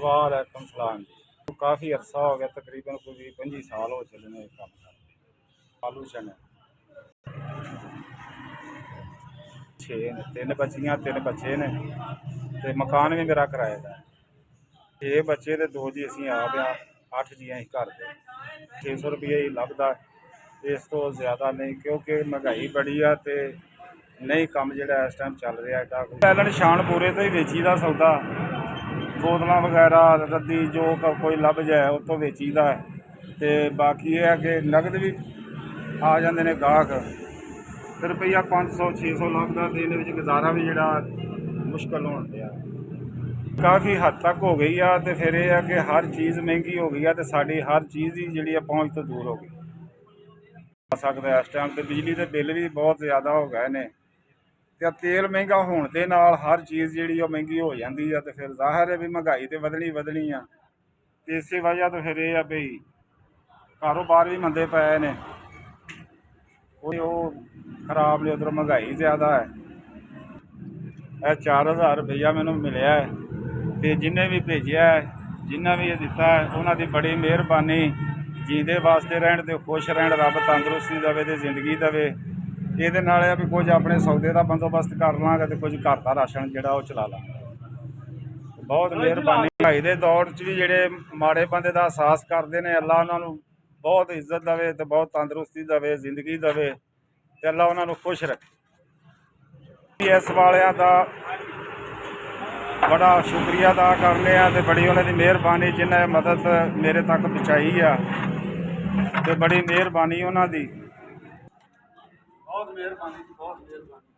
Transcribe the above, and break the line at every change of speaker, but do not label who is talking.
इकबाल है कंसलान जी। तो काफ़ी अरसा हो गया, तकरीबन कोई 25 साल हो चले ने काम करते। आलू चने 6 ने, 3 बच्चियां 3 बच्चे ने, ते मकान भी मेरा किराए का है। 6 बच्चे ते 2 जी असीं आप आ, 8 जी असीं घर दे। 600 रुपये ही लभदा, इस तो ज़्यादा नहीं, क्योंकि महंगाई बड़ी आ ते नहीं काम जिहड़ा इस टाइम चल रहा है। पहले निशान पूरे तो ही बेची दा सौदा, बोतलां वगैरह रद्दी जो कोई लभ जाए उतों बेची दा है। ते बाकी यह है कि नगद भी आ जाते हैं गाहक, फिर रुपया 500 600 लभदा ते इहदे विच गुजारा भी जिहड़ा मुश्किल होण दिया। काफ़ी हद तक हो गई आ, ते फिर यह है कि हर चीज़ महंगी हो गई है, तो साडी हर चीज़ ही जिहड़ी पहुँच तो दूर हो गई आ सकदा। इस टाइम ते बिजली के बिल भी बहुत ज़्यादा हो गए ने, ते तेल महंगा होने के नाल हर चीज़ जिहड़ी महंगी हो जाती है, तो फिर ज़ाहिर है भी महंगाई तो वधनी वधनी आ। ते इस वजह तो फिर यह है भी कारोबार भी मंदे पे ने, कोई वो खराब नहीं, उधर महंगाई ज़्यादा है। यह 4000 रुपया मैनू मिलिया है, तो जिन्हें भी भेजा है, जिन्हें भी ये दिता है, उन्होंने बड़ी मेहरबानी। जींदे वास्ते रहन, तो खुश रहन, रब तंदुरुस्ती देवे तो जिंदगी देवे। ये भी कुछ अपने सौदे का बंदोबस्त कर लाँगा, तो कुछ घर का राशन जो चला लाँगा। बहुत मेहरबानी। महंगाई के दौर च भी जोड़े माड़े बंदे का एहसास करते हैं, अल्लाह उन्होंने बहुत इज्जत देवे, तो बहुत तंदुरुस्ती देवे, जिंदगी देवे, तो अल्लाह उन्होंने खुश रखे। इस वालियां दा बड़ा शुक्रिया अदा करने, तो बड़ी उन्होंने मेहरबानी, जिन्हें मदद मेरे तक पहुँचाई है, तो बड़ी मेहरबानी उन्होंने। बहुत मेहरबानी, बहुत मेहरबानी।